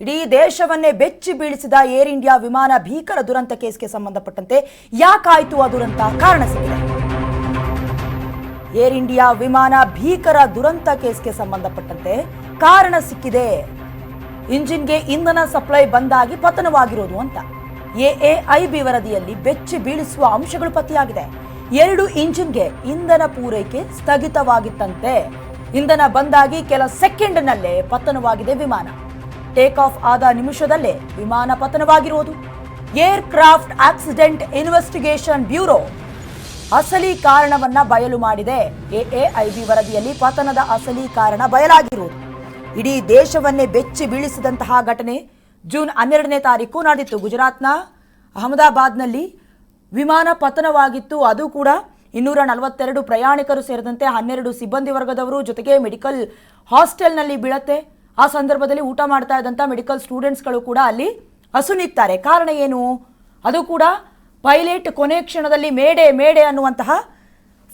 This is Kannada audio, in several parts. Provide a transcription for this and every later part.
ಇಡೀ ದೇಶವನ್ನೇ ಬೆಚ್ಚಿ ಬೀಳಿಸಿದ ಏರ್ ಇಂಡಿಯಾ ವಿಮಾನ ಭೀಕರ ದುರಂತ ಕೇಸ್ಗೆ ಸಂಬಂಧಪಟ್ಟಂತೆ ಯಾಕಾಯಿತು ಆ ದುರಂತ ಕಾರಣ ಸಿಕ್ಕಿದೆ. ಏರ್ ಇಂಡಿಯಾ ವಿಮಾನ ಭೀಕರ ದುರಂತ ಕೇಸ್ಗೆ ಸಂಬಂಧಪಟ್ಟಂತೆ ಕಾರಣ ಸಿಕ್ಕಿದೆ. ಇಂಜಿನ್ಗೆ ಇಂಧನ ಸಪ್ಲೈ ಬಂದಾಗಿ ಪತನವಾಗಿರೋದು ಅಂತ ಎಎಐಬಿ ವರದಿಯಲ್ಲಿ ಬೆಚ್ಚಿ ಬೀಳಿಸುವ ಅಂಶಗಳು ಪತ್ತೆಯಾಗಿದೆ. 2 ಇಂಜಿನ್ಗೆ ಇಂಧನ ಪೂರೈಕೆ ಸ್ಥಗಿತವಾಗಿತ್ತಂತೆ. ಇಂಧನ ಬಂದಾಗಿ ಕೆಲ ಸೆಕೆಂಡ್ನಲ್ಲೇ ಪತನವಾಗಿದೆ ವಿಮಾನ. ಟೇಕ್ ಆಫ್ ಆದ ನಿಮಿಷದಲ್ಲೇ ವಿಮಾನ ಪತನವಾಗಿರುವುದು. Aircraft accident investigation bureau ಅಸಲಿ ಕಾರಣವನ್ನ ಬಯಲು ಮಾಡಿದೆ. ಎಎಐಬಿ ವರದಿಯಲ್ಲಿ ಪತನದ ಅಸಲಿ ಕಾರಣ ಬಯಲಾಗಿರುವುದು. ಇಡೀ ದೇಶವನ್ನೇ ಬೆಚ್ಚಿ ಬೀಳಿಸಿದಂತಹ ಘಟನೆ ಜೂನ್ 12ನೇ ತಾರೀಕು ನಡೆದಿತ್ತು. ಗುಜರಾತ್ನ ಅಹಮದಾಬಾದ್ನಲ್ಲಿ ವಿಮಾನ ಪತನವಾಗಿತ್ತು. ಅದು ಕೂಡ 242 ಪ್ರಯಾಣಿಕರು ಸೇರಿದಂತೆ 12 ಸಿಬ್ಬಂದಿ ವರ್ಗದವರು, ಜೊತೆಗೆ ಮೆಡಿಕಲ್ ಹಾಸ್ಟೆಲ್ನಲ್ಲಿ ಬೀಳತ್ತೆ. ಆ ಸಂದರ್ಭದಲ್ಲಿ ಊಟ ಮಾಡ್ತಾ ಇದ್ದಂಥ ಮೆಡಿಕಲ್ ಸ್ಟೂಡೆಂಟ್ಸ್ಗಳು ಕೂಡ ಅಲ್ಲಿ ಅಸುನೀಗ್ತಾರೆ. ಕಾರಣ ಏನು? ಅದು ಕೂಡ ಪೈಲಟ್ ಕೊನೆ ಕ್ಷಣದಲ್ಲಿ ಮೇಡೆ ಮೇಡೆ ಅನ್ನುವಂತಹ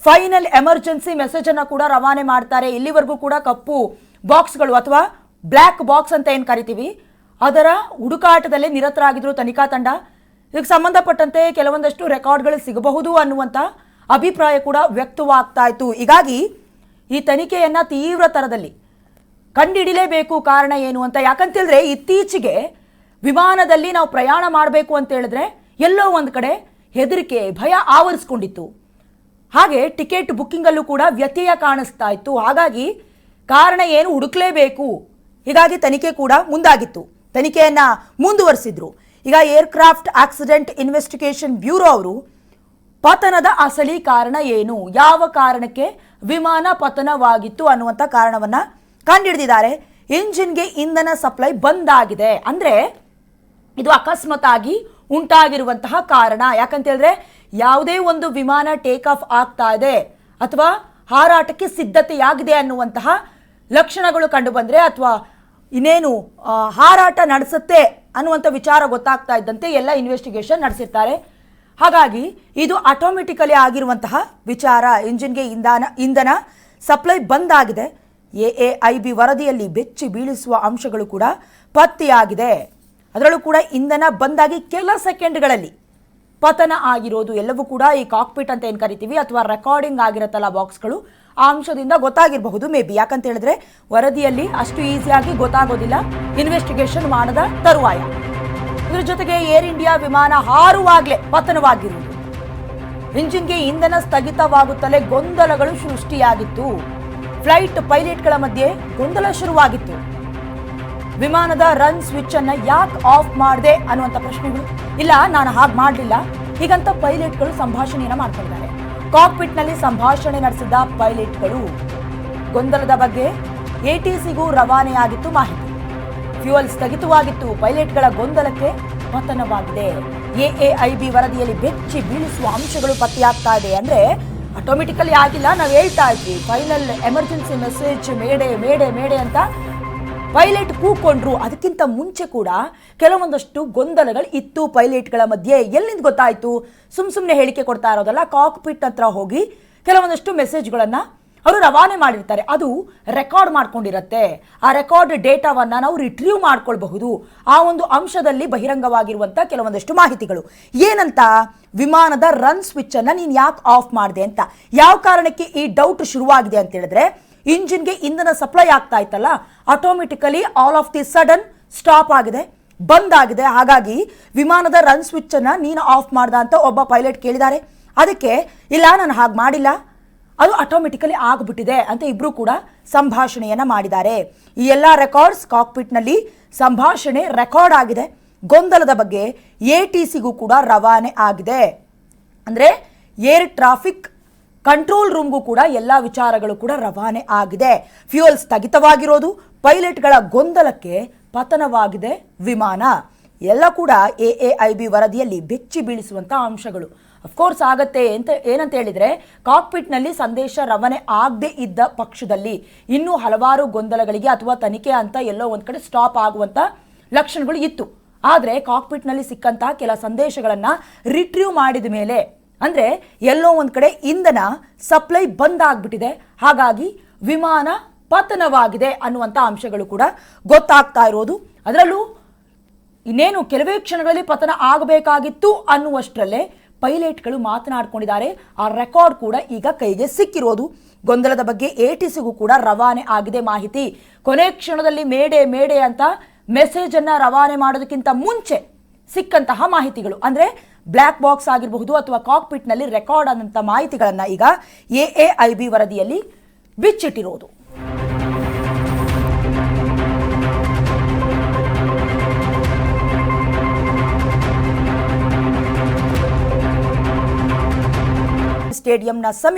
ಫೈನಲ್ ಎಮರ್ಜೆನ್ಸಿ ಮೆಸೇಜ್ ಅನ್ನು ಕೂಡ ರವಾನೆ ಮಾಡ್ತಾರೆ. ಇಲ್ಲಿವರೆಗೂ ಕೂಡ ಕಪ್ಪು ಬಾಕ್ಸ್ಗಳು ಅಥವಾ ಬ್ಲ್ಯಾಕ್ ಬಾಕ್ಸ್ ಅಂತ ಏನು ಕರಿತೀವಿ ಅದರ ಹುಡುಕಾಟದಲ್ಲಿ ನಿರತರಾಗಿದ್ರು ತನಿಖಾ ತಂಡ. ಇದಕ್ಕೆ ಸಂಬಂಧಪಟ್ಟಂತೆ ಕೆಲವೊಂದಷ್ಟು ರೆಕಾರ್ಡ್ಗಳು ಸಿಗಬಹುದು ಅನ್ನುವಂಥ ಅಭಿಪ್ರಾಯ ಕೂಡ ವ್ಯಕ್ತವಾಗ್ತಾ ಇತ್ತು. ಹೀಗಾಗಿ ಈ ತನಿಖೆಯನ್ನ ತೀವ್ರ ತರದಲ್ಲಿ ಕಂಡುಹಿಡಿಲೇಬೇಕು. ಕಾರಣ ಏನು ಅಂತ. ಯಾಕಂತೇಳಿದ್ರೆ ಇತ್ತೀಚೆಗೆ ವಿಮಾನದಲ್ಲಿ ನಾವು ಪ್ರಯಾಣ ಮಾಡಬೇಕು ಅಂತ ಹೇಳಿದ್ರೆ ಎಲ್ಲೋ ಒಂದು ಕಡೆ ಹೆದರಿಕೆ, ಭಯ ಆವರಿಸ್ಕೊಂಡಿತ್ತು. ಹಾಗೆ ಟಿಕೆಟ್ ಬುಕ್ಕಿಂಗಲ್ಲೂ ಕೂಡ ವ್ಯತ್ಯಯ ಕಾಣಿಸ್ತಾ ಇತ್ತು. ಹಾಗಾಗಿ ಕಾರಣ ಏನು ಹುಡುಕ್ಲೇಬೇಕು. ಹೀಗಾಗಿ ತನಿಖೆ ಕೂಡ ಮುಂದಾಗಿತ್ತು. ತನಿಖೆಯನ್ನ ಮುಂದುವರಿಸಿದ್ರು. ಈಗ ಏರ್ಕ್ರಾಫ್ಟ್ ಆಕ್ಸಿಡೆಂಟ್ ಇನ್ವೆಸ್ಟಿಗೇಷನ್ ಬ್ಯೂರೋ ಅವರು ಪತನದ ಅಸಲಿ ಕಾರಣ ಏನು, ಯಾವ ಕಾರಣಕ್ಕೆ ವಿಮಾನ ಪತನವಾಗಿತ್ತು ಅನ್ನುವಂಥ ಕಾರಣವನ್ನ ಕಂಡುಹಿಡಿದಿದ್ದಾರೆ. ಇಂಜಿನ್ಗೆ ಇಂಧನ ಸಪ್ಲೈ ಬಂದಾಗಿದೆ ಅಂದ್ರೆ ಇದು ಅಕಸ್ಮಾತ್ ಆಗಿ ಉಂಟಾಗಿರುವಂತಹ ಕಾರಣ. ಯಾಕಂತ ಹೇಳಿದ್ರೆ ಯಾವುದೇ ಒಂದು ವಿಮಾನ ಟೇಕ್ ಆಫ್ ಆಗ್ತಾ ಇದೆ ಅಥವಾ ಹಾರಾಟಕ್ಕೆ ಸಿದ್ಧತೆಯಾಗಿದೆ ಅನ್ನುವಂತಹ ಲಕ್ಷಣಗಳು ಕಂಡು ಬಂದ್ರೆ ಅಥವಾ ಇನ್ನೇನು ಹಾರಾಟ ನಡೆಸುತ್ತೆ ಅನ್ನುವಂಥ ವಿಚಾರ ಗೊತ್ತಾಗ್ತಾ ಇದ್ದಂತೆ ಎಲ್ಲ ಇನ್ವೆಸ್ಟಿಗೇಷನ್ ನಡೆಸಿರ್ತಾರೆ. ಹಾಗಾಗಿ ಇದು ಆಟೋಮೆಟಿಕಲಿ ಆಗಿರುವಂತಹ ವಿಚಾರ. ಇಂಜಿನ್ಗೆ ಇಂಧನ ಸಪ್ಲೈ ಬಂದಾಗಿದೆ. ಎಎಐಬಿ ವರದಿಯಲ್ಲಿ ಬೆಚ್ಚಿ ಬೀಳಿಸುವ ಅಂಶಗಳು ಕೂಡ ಪತ್ತೆಯಾಗಿದೆ. ಅದರಲ್ಲೂ ಕೂಡ ಇಂಧನ ಬಂದಾಗಿ ಕೆಲ ಸೆಕೆಂಡ್ಗಳಲ್ಲಿ ಪತನ ಆಗಿರೋದು. ಎಲ್ಲವೂ ಕೂಡ ಈ ಕಾಕ್ಪಿಟ್ ಅಂತ ಏನು ಕರಿತೀವಿ ಅಥವಾ ರೆಕಾರ್ಡಿಂಗ್ ಆಗಿರತ್ತಲ್ಲ ಬಾಕ್ಸ್ಗಳು, ಆ ಅಂಶದಿಂದ ಗೊತ್ತಾಗಿರಬಹುದು ಮೇ ಬಿ. ಯಾಕಂತ ಹೇಳಿದ್ರೆ ವರದಿಯಲ್ಲಿ ಅಷ್ಟು ಈಸಿಯಾಗಿ ಗೊತ್ತಾಗೋದಿಲ್ಲ ಇನ್ವೆಸ್ಟಿಗೇಷನ್ ಮಾಡದ ತರುವಾಯ. ಇದರ ಜೊತೆಗೆ ಏರ್ ಇಂಡಿಯಾ ವಿಮಾನ ಹಾರುವಾಗಲೇ ಪತನವಾಗಿರುವುದು. ಇಂಜಿನ್ಗೆ ಇಂಧನ ಸ್ಥಗಿತವಾಗುತ್ತಲೇ ಗೊಂದಲಗಳು ಸೃಷ್ಟಿಯಾಗಿತ್ತು. ಫ್ಲೈಟ್ ಪೈಲಟ್ಗಳ ಮಧ್ಯೆ ಗೊಂದಲ ಶುರುವಾಗಿತ್ತು. ವಿಮಾನದ ರನ್ ಸ್ವಿಚ್ ಅನ್ನ ಯಾಕೆ ಆಫ್ ಮಾಡಿದೆ ಅನ್ನುವಂಥ ಪ್ರಶ್ನೆಗಳು. ಇಲ್ಲ, ನಾನು ಹಾಗೆ ಮಾಡಲಿಲ್ಲ ಹೀಗಂತ ಪೈಲಟ್ಗಳು ಸಂಭಾಷಣೆಯನ್ನ ಮಾಡ್ತಿದ್ದಾರೆ. ಕಾಕ್ಪಿಟ್ ನಲ್ಲಿ ಸಂಭಾಷಣೆ ನಡೆಸಿದ ಪೈಲಟ್ಗಳು ಗೊಂದಲದ ಬಗ್ಗೆ ಎಟಿಸಿಗೂ ರವಾನೆಯಾಗಿತ್ತು ಮಾಹಿತಿ. ಫ್ಯೂಯಲ್ ಸ್ಥಗಿತವಾಗಿತ್ತು. ಪೈಲಟ್ಗಳ ಗೊಂದಲಕ್ಕೆ ಪತನವಾಗಿದೆ. ಎಎಐಬಿ ವರದಿಯಲ್ಲಿ ಬೆಚ್ಚಿ ಬೀಳಿಸುವ ಅಂಶಗಳು ಪತ್ತೆಯಾಗ್ತಾ ಇದೆ. ಅಂದ್ರೆ ಆಟೋಮೆಟಿಕಲಿ ಆಗಿಲ್ಲ, ನಾವು ಹೇಳ್ತಾ ಇದ್ವಿ ಫೈನಲ್ ಎಮರ್ಜೆನ್ಸಿ ಮೆಸೇಜ್ ಮೇಡೆ ಮೇಡೆ ಮೇಡೆ ಅಂತ ಪೈಲಟ್ ಕೂಕೊಂಡ್ರು. ಅದಕ್ಕಿಂತ ಮುಂಚೆ ಕೂಡ ಕೆಲವೊಂದಷ್ಟು ಗೊಂದಲಗಳು ಇತ್ತು ಪೈಲಟ್ಗಳ ಮಧ್ಯೆ. ಎಲ್ಲಿಂದ ಗೊತ್ತಾಯ್ತು? ಸುಮ್ಮನೆ ಹೇಳಿಕೆ ಕೊಡ್ತಾ ಇರೋದಲ್ಲ. ಕಾಕ್ಪಿಟ್ ಹತ್ರ ಹೋಗಿ ಕೆಲವೊಂದಷ್ಟು ಮೆಸೇಜ್ಗಳನ್ನ ಅವರು ರವಾನೆ ಮಾಡಿರ್ತಾರೆ. ಅದು ರೆಕಾರ್ಡ್ ಮಾಡ್ಕೊಂಡಿರತ್ತೆ. ಆ ರೆಕಾರ್ಡ್ ಡೇಟಾವನ್ನ ನಾವು ರಿಟ್ರೀವ್ ಮಾಡ್ಕೊಳ್ಬಹುದು. ಆ ಒಂದು ಅಂಶದಲ್ಲಿ ಬಹಿರಂಗವಾಗಿರುವಂತ ಕೆಲವೊಂದಷ್ಟು ಮಾಹಿತಿಗಳು ಏನಂತ, ವಿಮಾನದ ರನ್ ಸ್ವಿಚ್ ಅನ್ನ ನೀನು ಯಾಕೆ ಆಫ್ ಮಾಡಿದೆ ಅಂತ. ಯಾವ ಕಾರಣಕ್ಕೆ ಈ ಡೌಟ್ ಶುರುವಾಗಿದೆ ಅಂತ ಹೇಳಿದ್ರೆ ಇಂಜಿನ್ಗೆ ಇಂಧನ ಸಪ್ಲೈ ಆಗ್ತಾ ಇತ್ತಲ್ಲ, automatically all of the sudden stop ಆಗಿದೆ, ಬಂದ್ ಆಗಿದೆ. ಹಾಗಾಗಿ ವಿಮಾನದ ರನ್ ಸ್ವಿಚ್ ಅನ್ನ ನೀನು ಆಫ್ ಮಾಡ್ದ ಅಂತ ಒಬ್ಬ ಪೈಲಟ್ ಕೇಳಿದ್ದಾರೆ. ಅದಕ್ಕೆ ಇಲ್ಲ, ನಾನು ಹಾಗೆ ಮಾಡಿಲ್ಲ, ಅದು ಆಟೋಮೆಟಿಕಲಿ ಆಗ್ಬಿಟ್ಟಿದೆ ಅಂತ ಇಬ್ರು ಕೂಡ ಸಂಭಾಷಣೆಯನ್ನ ಮಾಡಿದ್ದಾರೆ. ಈ ಎಲ್ಲ ರೆಕಾರ್ಡ್ಸ್ ಕಾಕ್ಪಿಟ್ನಲ್ಲಿ ಸಂಭಾಷಣೆ ರೆಕಾರ್ಡ್ ಆಗಿದೆ. ಗೊಂದಲದ ಬಗ್ಗೆ ಎಟಿಸಿಗೂ ಕೂಡ ರವಾನೆ ಆಗಿದೆ. ಅಂದ್ರೆ ಏರ್ ಟ್ರಾಫಿಕ್ ಕಂಟ್ರೋಲ್ ರೂಮ್ಗೂ ಕೂಡ ಎಲ್ಲ ವಿಚಾರಗಳು ಕೂಡ ರವಾನೆ ಆಗಿದೆ. ಫ್ಯೂಯಲ್ ಸ್ಥಗಿತವಾಗಿರೋದು, ಪೈಲಟ್ಗಳ ಗೊಂದಲಕ್ಕೆ ಪತನವಾಗಿದೆ ವಿಮಾನ. ಎಲ್ಲ ಕೂಡ ಎಎಐಬಿ ವರದಿಯಲ್ಲಿ ಬೆಚ್ಚಿ ಬೀಳಿಸುವಂತ ಅಂಶಗಳು. ಅಫ್ಕೋರ್ಸ್ ಆಗತ್ತೆ ಅಂತ ಏನಂತ ಹೇಳಿದ್ರೆ ಕಾಕ್ಪಿಟ್ನಲ್ಲಿ ಸಂದೇಶ ರವಾನೆ ಆಗದೆ ಇದ್ದ ಪಕ್ಷದಲ್ಲಿ ಇನ್ನೂ ಹಲವಾರು ಗೊಂದಲಗಳಿಗೆ ಅಥವಾ ತನಿಖೆ ಅಂತ ಎಲ್ಲೋ ಒಂದ್ ಕಡೆ ಸ್ಟಾಪ್ ಆಗುವಂತ ಲಕ್ಷಣಗಳು ಇತ್ತು. ಆದ್ರೆ ಕಾಕ್ಪಿಟ್ನಲ್ಲಿ ಸಿಕ್ಕಂತಹ ಕೆಲ ಸಂದೇಶಗಳನ್ನ ರಿಟ್ರೀವ್ ಮಾಡಿದ ಮೇಲೆ ಅಂದ್ರೆ ಎಲ್ಲೋ ಒಂದ್ ಕಡೆ ಇಂಧನ ಸಪ್ಲೈ ಬಂದ್ ಆಗ್ಬಿಟ್ಟಿದೆ. ಹಾಗಾಗಿ ವಿಮಾನ ಪತನವಾಗಿದೆ ಅನ್ನುವಂಥ ಅಂಶಗಳು ಕೂಡ ಗೊತ್ತಾಗ್ತಾ ಇರೋದು. ಅದರಲ್ಲೂ ಇನ್ನೇನು ಕೆಲವೇ ಕ್ಷಣಗಳಲ್ಲಿ ಪತನ ಆಗಬೇಕಾಗಿತ್ತು ಅನ್ನುವಷ್ಟರಲ್ಲೇ ಪೈಲಟ್ಗಳು ಮಾತನಾಡ್ಕೊಂಡಿದ್ದಾರೆ. ಆ ರೆಕಾರ್ಡ್ ಕೂಡ ಈಗ ಕೈಗೆ ಸಿಕ್ಕಿರೋದು. ಗೊಂದಲದ ಬಗ್ಗೆ ATCಗೂ ಕೂಡ ರವಾನೆ ಆಗಿದೆ ಮಾಹಿತಿ. ಕೊನೆ ಕ್ಷಣದಲ್ಲಿ ಮೇಡೆ ಮೇಡೆ ಅಂತ ಮೆಸೇಜ್ ಅನ್ನ ರವಾನೆ ಮಾಡೋದಕ್ಕಿಂತ ಮುಂಚೆ ಸಿಕ್ಕಂತಹ ಮಾಹಿತಿಗಳು, ಅಂದ್ರೆ ಬ್ಲ್ಯಾಕ್ ಬಾಕ್ಸ್ ಆಗಿರಬಹುದು ಅಥವಾ ಕಾಕ್ಪಿಟ್ ನಲ್ಲಿ ರೆಕಾರ್ಡ್ ಆದಂತಹ ಮಾಹಿತಿಗಳನ್ನ ಈಗ AAIB ವರದಿಯಲ್ಲಿ ಬಿಚ್ಚಿಟ್ಟಿರೋದು. ಸ್ಟೇಡಿಯಂನ ಸಮೀಪ